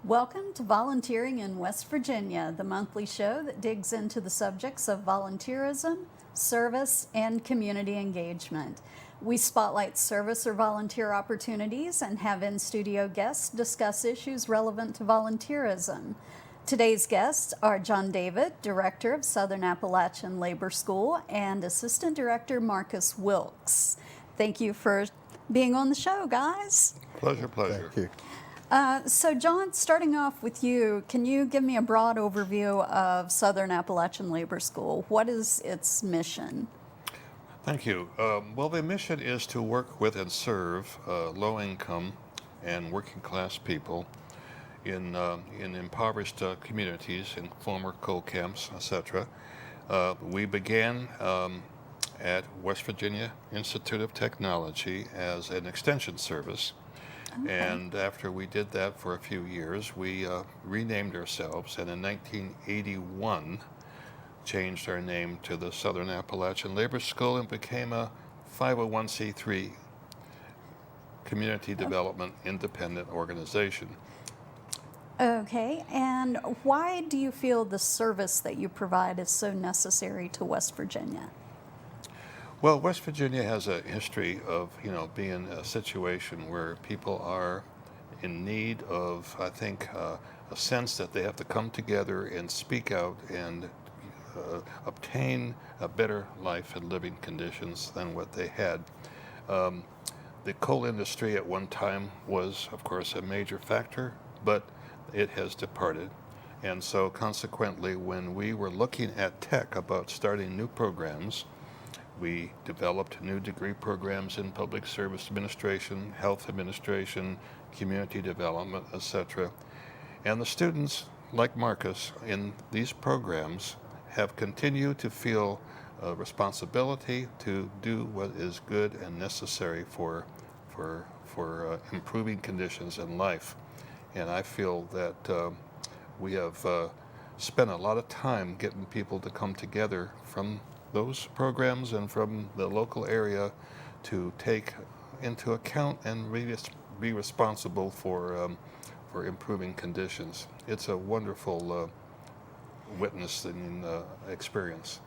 Welcome to Volunteering in West Virginia, the monthly show that digs into the subjects of volunteerism, service, and community engagement. We spotlight service or volunteer opportunities and have in-studio guests discuss issues relevant to volunteerism. Today's guests are John David, Director of Southern Appalachian Labor School, and Assistant Director Marcus Wilkes. Thank you for being on the show, guys. Pleasure. Thank you. So John, starting off with you, can you give me a broad overview of Southern Appalachian Labor School? What is its mission? Thank you. Well, the mission is to work with and serve low-income and working-class people in impoverished communities, in former coal camps, etc. We began at West Virginia Institute of Technology as an extension service. Okay. And after we did that for a few years, we renamed ourselves, and in 1981 changed our name to the Southern Appalachian Labor School and became a 501c3 community development independent organization. Okay, and why do you feel the service that you provide is so necessary to West Virginia? Well, West Virginia has a history of, being a situation where people are in need of, I think, a sense that they have to come together and speak out and obtain a better life and living conditions than what they had. The coal industry at one time was, of course, a major factor, but it has departed. And so consequently, when we were looking at tech about starting new programs, we developed new degree programs in public service administration, health administration, community development, etc. And the students, like Marcus, in these programs have continued to feel a responsibility to do what is good and necessary for improving conditions in life. And I feel that we have spent a lot of time getting people to come together from those programs and from the local area to take into account and be responsible for improving conditions. It's a wonderful witnessing experience.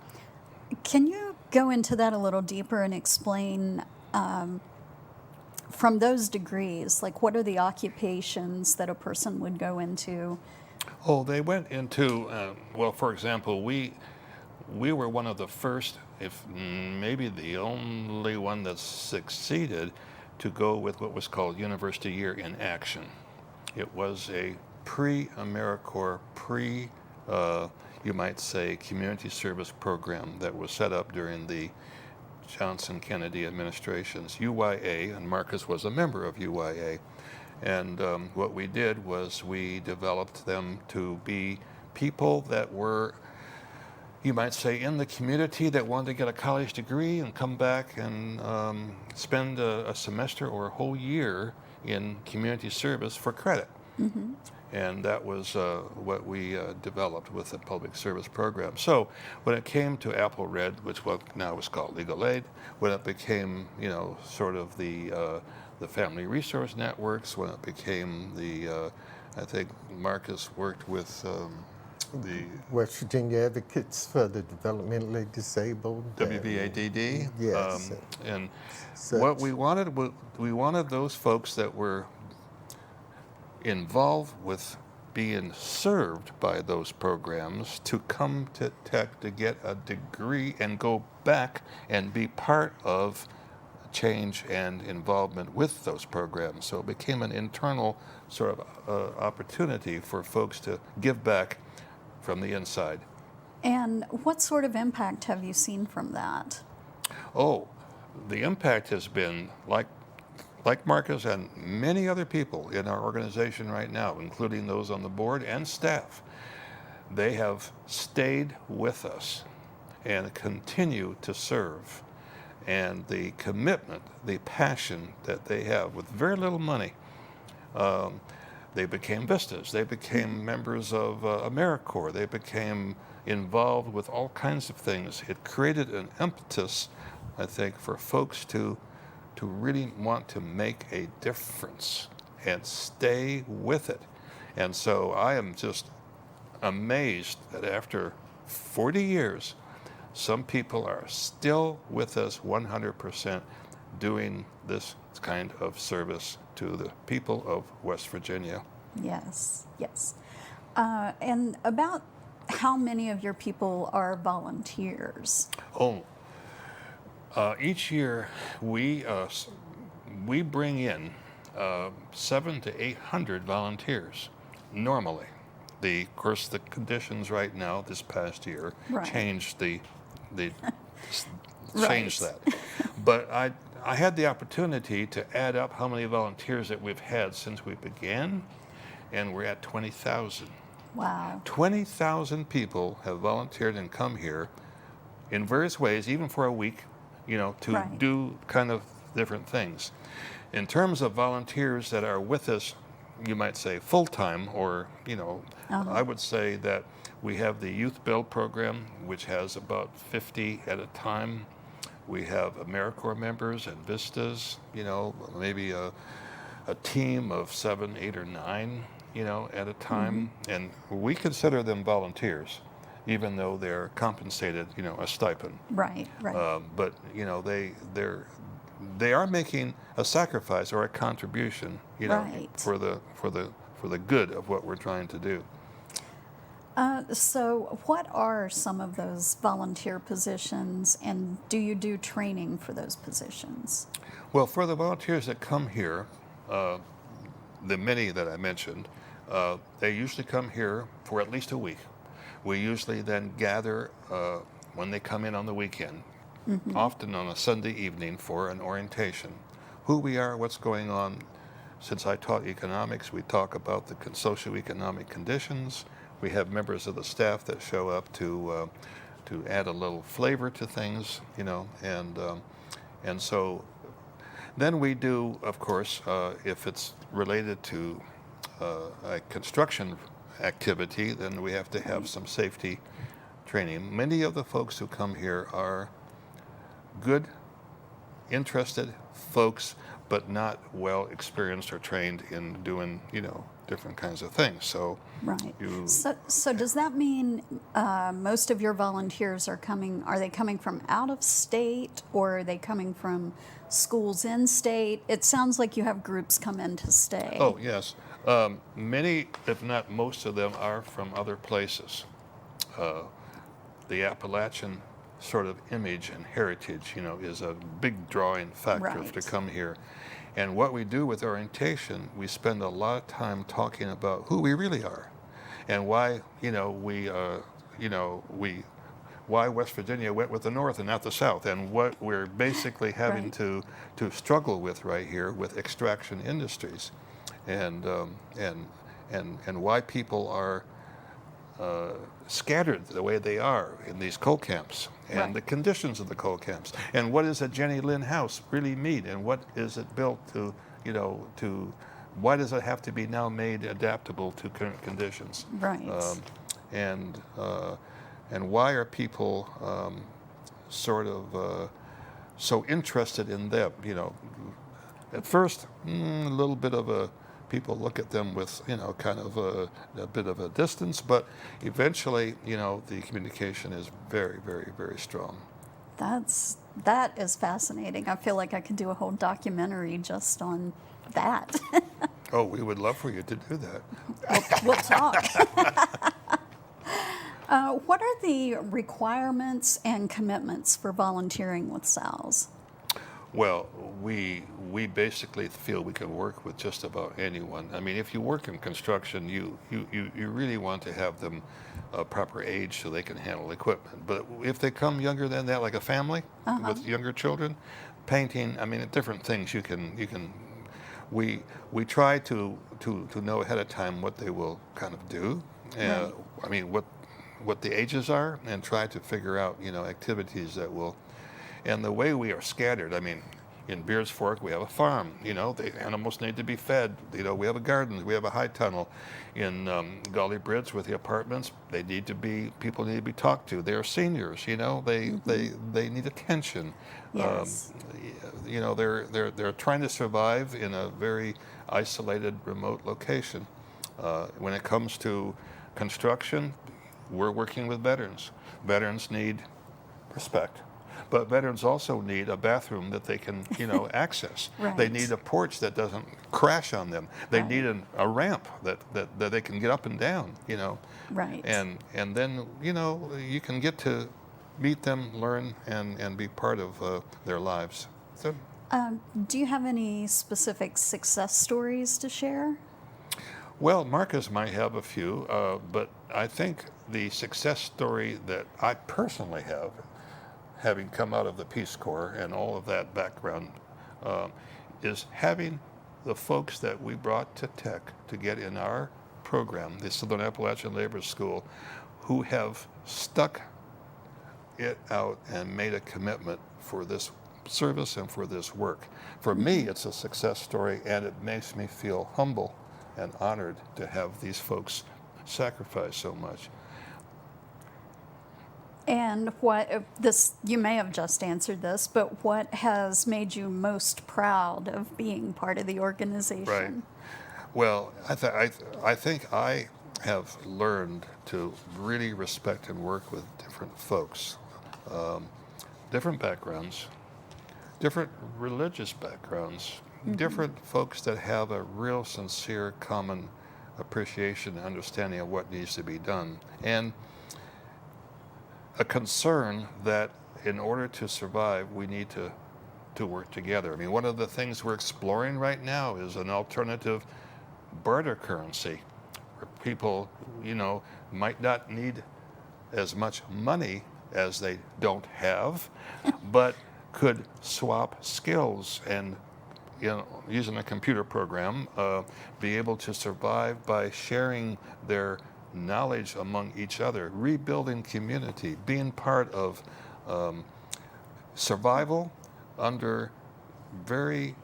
Can you go into that a little deeper and explain from those degrees, like what are the occupations that a person would go into? Oh, they went into, well, for example, we were one of the first, if maybe the only one that succeeded to go with what was called University Year in Action. It was a pre-AmeriCorps, you might say, community service program that was set up during the Johnson-Kennedy administration's UYA, and Marcus was a member of UYA. And what we did was we developed them to be people that were, you might say, in the community that wanted to get a college degree and come back and spend a semester or a whole year in community service for credit. Mm-hmm. And that was what we developed with the public service program. So when it came to Apple Red, which now is called Legal Aid, when it became, sort of the family resource networks, when it became I think Marcus worked with the West Virginia Advocates for the Developmentally Disabled. WVADD. Yes. And such. what we wanted those folks that were involved with being served by those programs to come to tech to get a degree and go back and be part of change and involvement with those programs. So it became an internal sort of opportunity for folks to give back from the inside. And what sort of impact have you seen from that? Oh, the impact has been like Marcus and many other people in our organization right now, including those on the board and staff. They have stayed with us and continue to serve. And the commitment, the passion that they have with very little money, they became Vistas. They became members of AmeriCorps. They became involved with all kinds of things. It created an impetus, I think, for folks to really want to make a difference and stay with it. And so I am just amazed that after 40 years, some people are still with us 100% doing this kind of service to the people of West Virginia. Yes, yes. And about how many of your people are volunteers? Oh, each year we bring in 700 to 800 volunteers normally. Of course, the conditions right now this past year Right. changed Right. changed that. But I had the opportunity to add up how many volunteers that we've had since we began, and we're at 20,000. Wow. 20,000 people have volunteered and come here in various ways, even for a week, to Right. do kind of different things. In terms of volunteers that are with us, you might say full-time, or, I would say that we have the Youth Build program, which has about 50 at a time. We have AmeriCorps members and Vistas, maybe a team of 7, 8, or 9, at a time. And we consider them volunteers, even though they're compensated, a stipend. Right, right. But they are making a sacrifice or a contribution, Right. for the good of what we're trying to do. So what are some of those volunteer positions, and do you do training for those positions? Well, for the volunteers that come here, the many that I mentioned, they usually come here for at least a week. We usually then gather when they come in on the weekend, often on a Sunday evening, for an orientation. Who we are, what's going on. Since I taught economics, we talk about the socioeconomic conditions. We have members of the staff that show up to add a little flavor to things, and so then we do, of course, if it's related to a construction activity, then we have to have some safety training. Many of the folks who come here are good, interested folks, but not well experienced or trained in doing, different kinds of things. So, Right. So does that mean most of your volunteers are they coming from out of state, or are they coming from schools in state? It sounds like you have groups come in to stay. Oh, yes. Many, if not most of them, are from other places. The Appalachian sort of image and heritage, is a big drawing factor Right. to come here. And what we do with orientation, we spend a lot of time talking about who we really are, and why, why West Virginia went with the North and not the South, and what we're basically having Right. to struggle with right here with extraction industries, and why people are scattered the way they are in these coal camps, and Right. the conditions of the coal camps, and what does a Jenny Lynn house really mean, and what is it built to, why does it have to be now made adaptable to current conditions? Right. And why are people sort of so interested in them? At first, a little bit of people look at them with, kind of a bit of a distance, but eventually, the communication is very, very, very strong. That is fascinating. I feel like I could do a whole documentary just on that. Oh, we would love for you to do that. We'll talk. What are the requirements and commitments for volunteering with SALS? Well, we basically feel we can work with just about anyone. I mean, if you work in construction, you really want to have them a proper age so they can handle equipment. But if they come younger than that, like a family with younger children, painting, I mean, different things we try to know ahead of time what they will kind of do. Right. I mean, what the ages are, and try to figure out, activities that will. And the way we are scattered, I mean, in Beers Fork, we have a farm, the animals need to be fed, we have a garden, we have a high tunnel. In Gully Bridge with the apartments, people need to be talked to. They're seniors, they need attention. Yes. They're trying to survive in a very isolated, remote location. When it comes to construction, we're working with veterans. Veterans need respect, but veterans also need a bathroom that they can, access. Right. They need a porch that doesn't crash on them. They Right. need a ramp that they can get up and down, Right. And then, you can get to meet them, learn, and be part of their lives. So, Do you have any specific success stories to share? well, Marcus might have a few, but I think the success story that I personally have, having come out of the Peace Corps and all of that background, is having the folks that we brought to Tech to get in our program, the Southern Appalachian Labor School, who have stuck it out and made a commitment for this service and for this work. For me, it's a success story, and it makes me feel humble and honored to have these folks sacrifice so much. And you may have just answered this, but what has made you most proud of being part of the organization? Right. Well, I think I have learned to really respect and work with different folks, different backgrounds, different religious backgrounds, different folks that have a real sincere common appreciation and understanding of what needs to be done, and a concern that in order to survive, we need to work together. I mean, one of the things we're exploring right now is an alternative barter currency where people, might not need as much money as they don't have, but could swap skills and, using a computer program, be able to survive by sharing their knowledge among each other, rebuilding community, being part of survival under very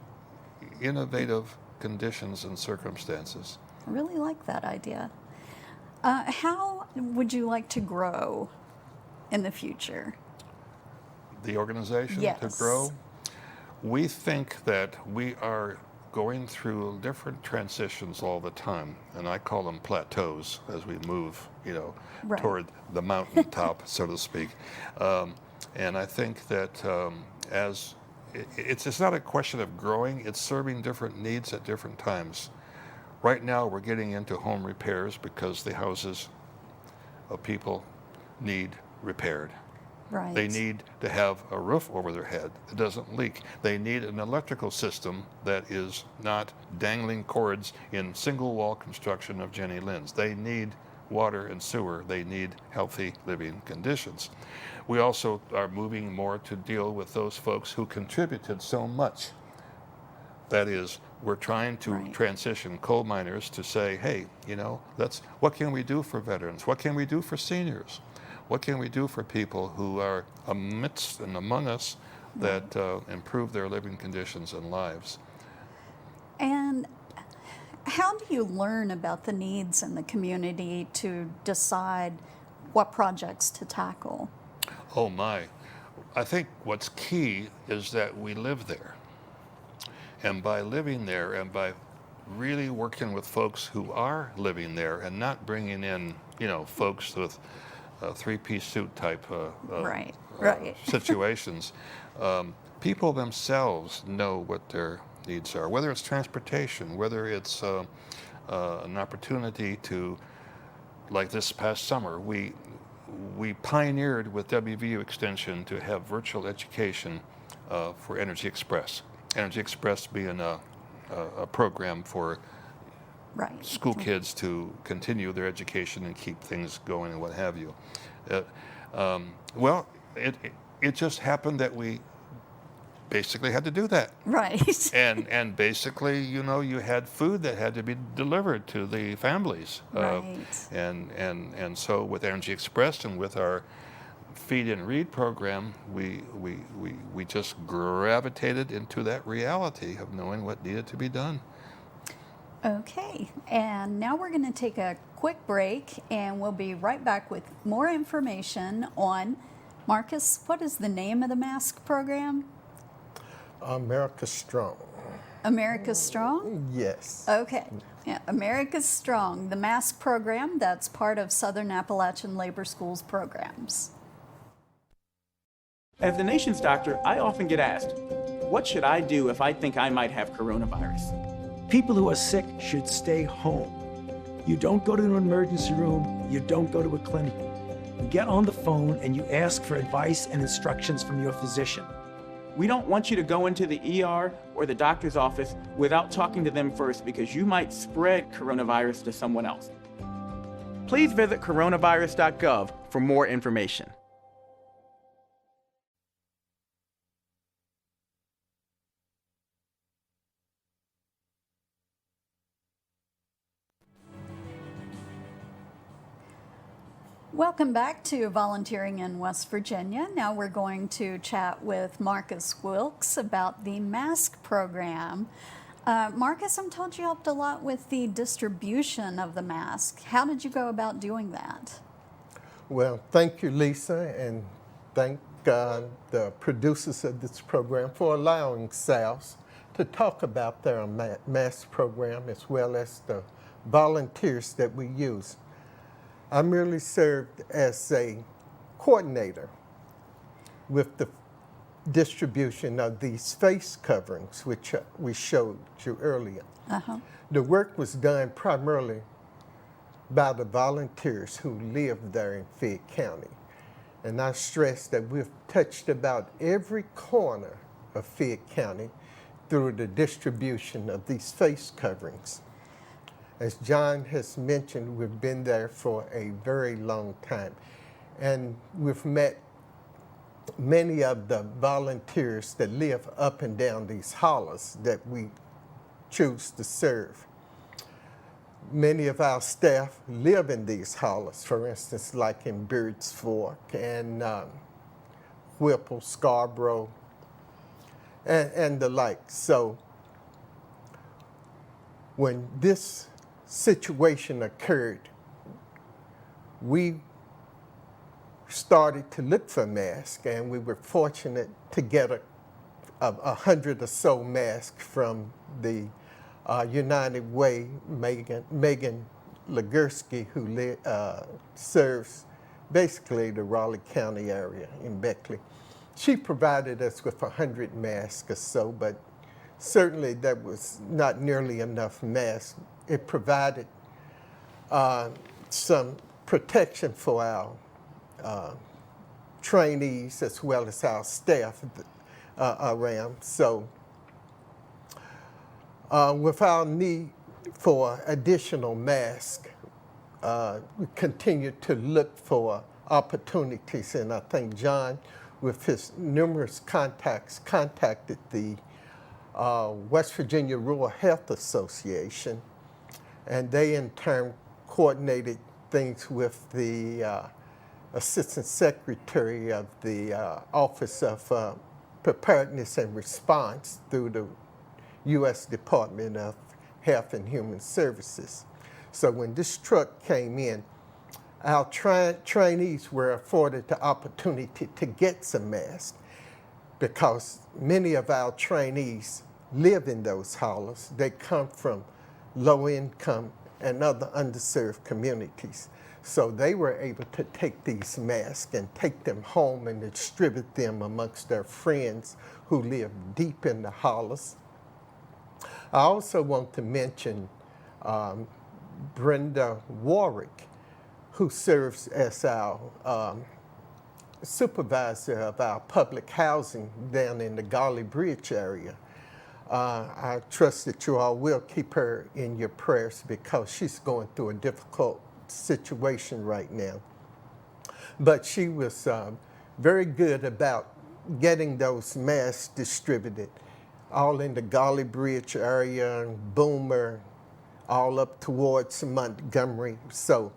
innovative conditions and circumstances. I really like that idea. How would you like to grow in the future? The organization Yes. to grow. We think that we are going through different transitions all the time, and I call them plateaus as we move, Right. toward the mountaintop, so to speak. And I think that it's not a question of growing; it's serving different needs at different times. Right now, we're getting into home repairs because the houses of people need repaired. Right. They need to have a roof over their head that doesn't leak. They need an electrical system that is not dangling cords in single wall construction of Jenny Linn's. They need water and sewer. They need healthy living conditions. We also are moving more to deal with those folks who contributed so much. That is, we're trying to Right. transition coal miners to say, hey, what can we do for veterans? What can we do for seniors? What can we do for people who are amidst and among us that improve their living conditions and lives? And how do you learn about the needs in the community to decide what projects to tackle? Oh my. I think what's key is that we live there. And by living there and by really working with folks who are living there and not bringing in, folks with three-piece suit type Right. situations, people themselves know what their needs are, whether it's transportation, whether it's an opportunity to, like this past summer, we pioneered with WVU Extension to have virtual education for Energy Express. Energy Express being a program for Right. school kids to continue their education and keep things going and what have you. Well, it just happened that we basically had to do that. Right. And basically, you had food that had to be delivered to the families. Right. And so with Energy Express and with our Feed and Read program, we just gravitated into that reality of knowing what needed to be done. Okay, and now we're going to take a quick break, and we'll be right back with more information on Marcus. What is the name of the mask program? America Strong. America's Strong? Yes. Okay. Yeah, America's Strong, the mask program that's part of Southern Appalachian Labor School's programs. As the nation's doctor, I often get asked, what should I do if I think I might have coronavirus? People who are sick should stay home. You don't go to an emergency room, you don't go to a clinic. You get on the phone and you ask for advice and instructions from your physician. We don't want you to go into the ER or the doctor's office without talking to them first because you might spread coronavirus to someone else. Please visit coronavirus.gov for more information. Welcome back to Volunteering in West Virginia. Now we're going to chat with Marcus Wilkes about the mask program. Marcus, I'm told you helped a lot with the distribution of the mask. How did you go about doing that? Well, thank you, Lisa, and thank the producers of this program for allowing SALS to talk about their mask program as well as the volunteers that we use. I merely served as a coordinator with the distribution of these face coverings, which we showed you earlier. The work was done primarily by the volunteers who live there in Fayette County. And I stress that we've touched about every corner of Fayette County through the distribution of these face coverings. As John has mentioned, we've been there for a very long time. And we've met many of the volunteers that live up and down these hollers that we choose to serve. Many of our staff live in these hollers, for instance, like in Bird's Fork and Whipple, Scarborough, and the like. So when this situation occurred, we started to look for masks, and we were fortunate to get 100 or so masks from the United Way, Megan Legursky, who serves basically the Raleigh County area in Beckley. She provided us with 100 masks or so, but certainly that was not nearly enough masks. It provided some protection for our trainees as well as our staff around. So with our need for additional masks, we continued to look for opportunities, and I think John, with his numerous contacts, contacted the West Virginia Rural Health Association, and they in turn coordinated things with the Assistant Secretary of the Office of Preparedness and Response through the U.S. Department of Health and Human Services. So when this truck came in, our trainees were afforded the opportunity to get some masks because many of our trainees live in those hollers. They come from low income and other underserved communities. So they were able to take these masks and take them home and distribute them amongst their friends who live deep in the hollers. I also want to mention Brenda Warwick, who serves as our supervisor of our public housing down in the Golly Bridge area. I trust that you all will keep her in your prayers because she's going through a difficult situation right now. But she was very good about getting those masks distributed all in the Golly Bridge area and Boomer, all up towards Montgomery. So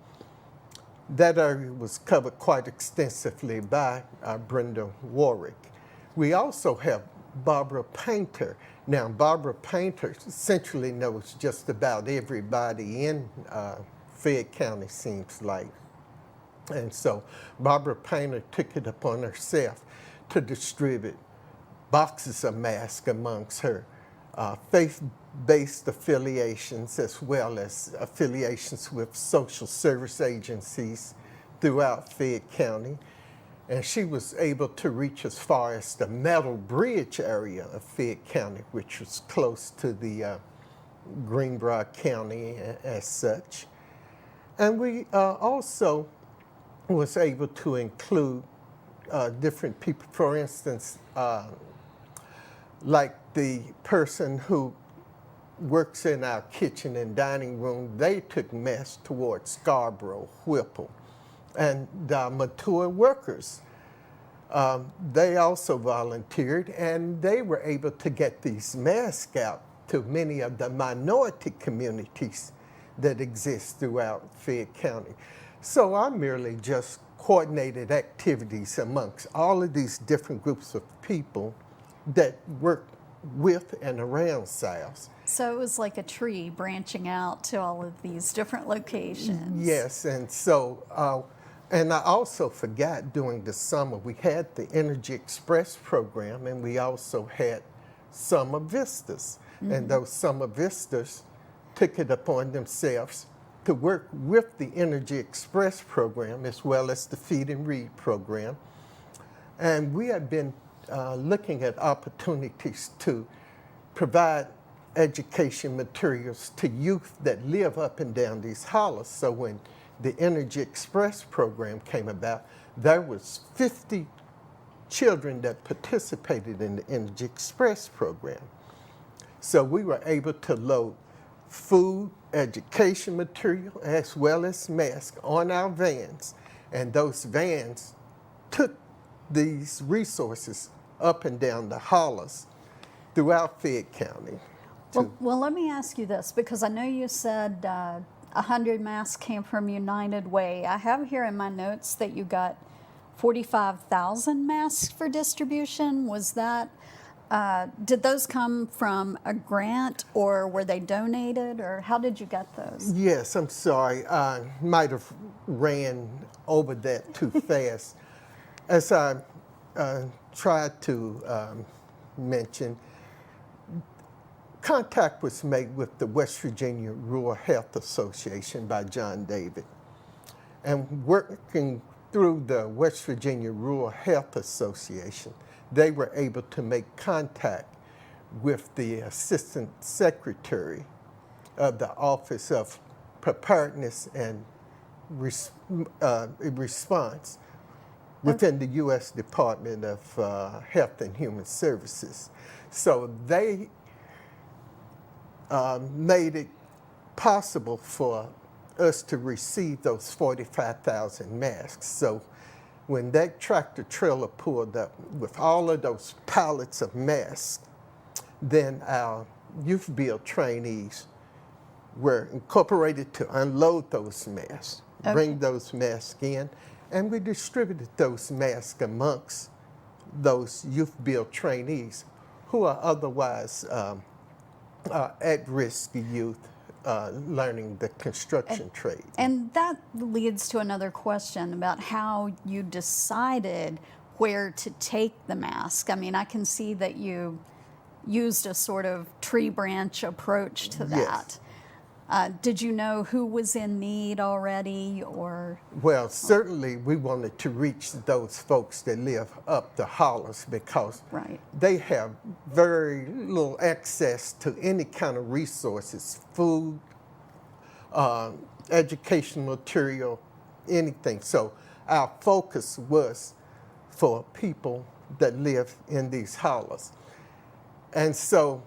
that area was covered quite extensively by Brenda Warwick. We also have Barbara Painter. Now, Barbara Painter essentially knows just about everybody in Fayette County, seems like. And so Barbara Painter took it upon herself to distribute boxes of masks amongst her faith-based affiliations as well as affiliations with social service agencies throughout Fayette County. And she was able to reach as far as the Metal Bridge area of Fayette County, which was close to the Greenbrier County as such. And we also was able to include different people. For instance, like the person who works in our kitchen and dining room, they took mess towards Scarborough, Whipple. And the mature workers, they also volunteered, and they were able to get these masks out to many of the minority communities that exist throughout Fayette County. So I merely just coordinated activities amongst all of these different groups of people that work with and around SALS. So it was like a tree branching out to all of these different locations. Yes, and so, and I also forgot during the summer, we had the Energy Express program, and we also had Summer Vistas. Mm-hmm. And those Summer Vistas took it upon themselves to work with the Energy Express program as well as the Feed and Read program. And we have been looking at opportunities to provide education materials to youth that live up and down these hollers. So when the Energy Express program came about, there was 50 children that participated in the Energy Express program. So we were able to load food, education material, as well as masks on our vans. And those vans took these resources up and down the hollers throughout Fayette County. Well, let me ask you this, because I know you said 100 masks came from United Way. I have here in my notes that you got 45,000 masks for distribution. Was that, did those come from a grant, or were they donated, or how did you get those? Yes, I'm sorry. I might have ran over that too fast. As I tried to mention, contact was made with the West Virginia Rural Health Association by John David. And working through the West Virginia Rural Health Association, they were able to make contact with the Assistant Secretary of the Office of Preparedness and Response within the U.S. Department of Health and Human Services. So they made it possible for us to receive those 45,000 masks. So when that tractor trailer pulled up with all of those pallets of masks, then our youth build trainees were incorporated to unload those masks, bring those masks in, and we distributed those masks amongst those youth build trainees who are otherwise at-risk youth learning the construction trade. And that leads to another question about how you decided where to take the mask. I mean, I can see that you used a sort of tree branch approach to that. Yes. Did you know who was in need already, or? Well, certainly we wanted to reach those folks that live up the hollers because they have very little access to any kind of resources, food, educational material, anything. So our focus was for people that live in these hollers. And so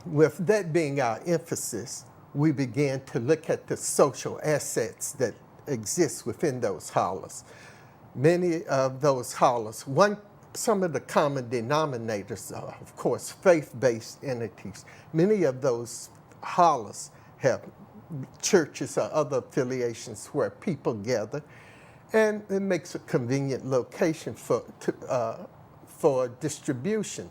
with that being our emphasis, we began to look at the social assets that exist within those hollers. Many of those hollers, some of the common denominators are, of course, faith-based entities. Many of those hollers have churches or other affiliations where people gather, and it makes a convenient location for distribution.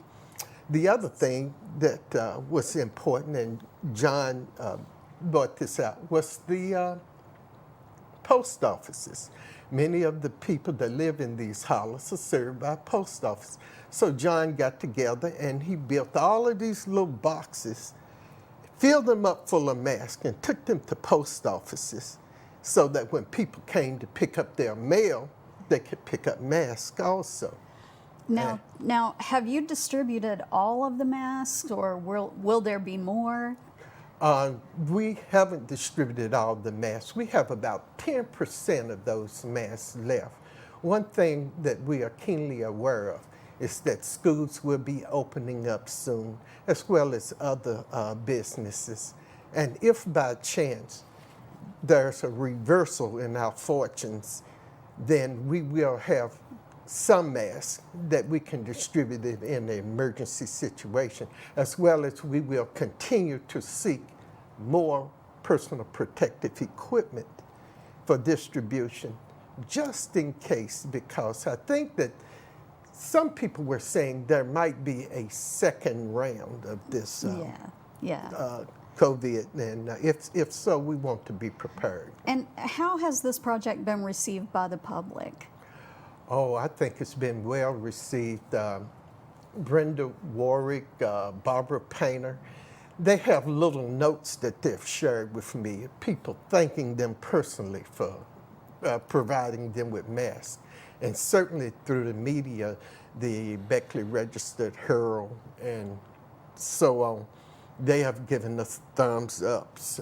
The other thing that was important, and John brought this out, was the post offices. Many of the people that live in these hollers are served by post office. So John got together and he built all of these little boxes, filled them up full of masks, and took them to post offices so that when people came to pick up their mail, they could pick up masks also. Now, have you distributed all of the masks, or will there be more? We haven't distributed all the masks. We have about 10% of those masks left. One thing that we are keenly aware of is that schools will be opening up soon, as well as other businesses. And if by chance there's a reversal in our fortunes, then we will have some masks that we can distribute it in an emergency situation, as well as we will continue to seek more personal protective equipment for distribution, just in case, because I think that some people were saying there might be a second round of this COVID, and if so, we want to be prepared. And how has this project been received by the public? Oh, I think it's been well received. Brenda Warwick, Barbara Painter, they have little notes that they've shared with me, people thanking them personally for providing them with masks. And certainly through the media, the Beckley Registered Herald and so on, they have given us thumbs ups.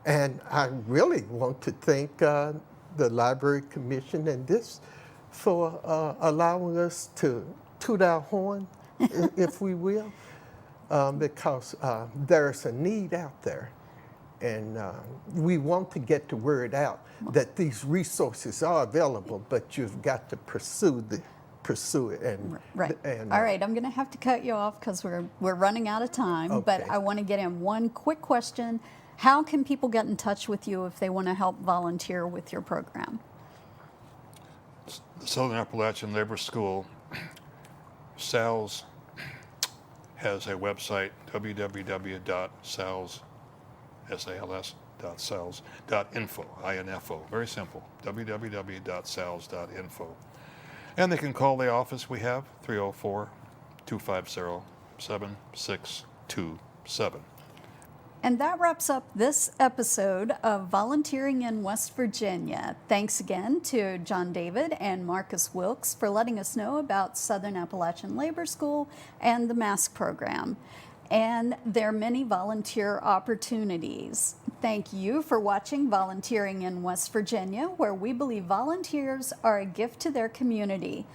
And I really want to thank the Library Commission and this for allowing us to toot our horn, if we will, because there's a need out there. And we want to get the word out that these resources are available, but you've got to pursue it. And, Right. And, All right, I'm going to have to cut you off because we're running out of time, but Okay. I want to get in one quick question. How can people get in touch with you if they want to help volunteer with your program? The Southern Appalachian Labor School, SALS, has a website, www.sals.info, I-N-F-O, very simple, www.sals.info. And they can call the office we have, 304-250-7627. And that wraps up this episode of Volunteering in West Virginia. Thanks again to John David and Marcus Wilkes for letting us know about Southern Appalachian Labor School and the MASK program and their many volunteer opportunities. Thank you for watching Volunteering in West Virginia, where we believe volunteers are a gift to their community.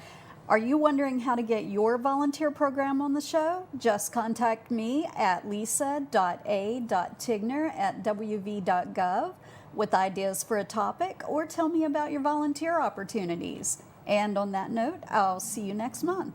Are you wondering how to get your volunteer program on the show? Just contact me at lisa.a.tigner@wv.gov with ideas for a topic, or tell me about your volunteer opportunities. And on that note, I'll see you next month.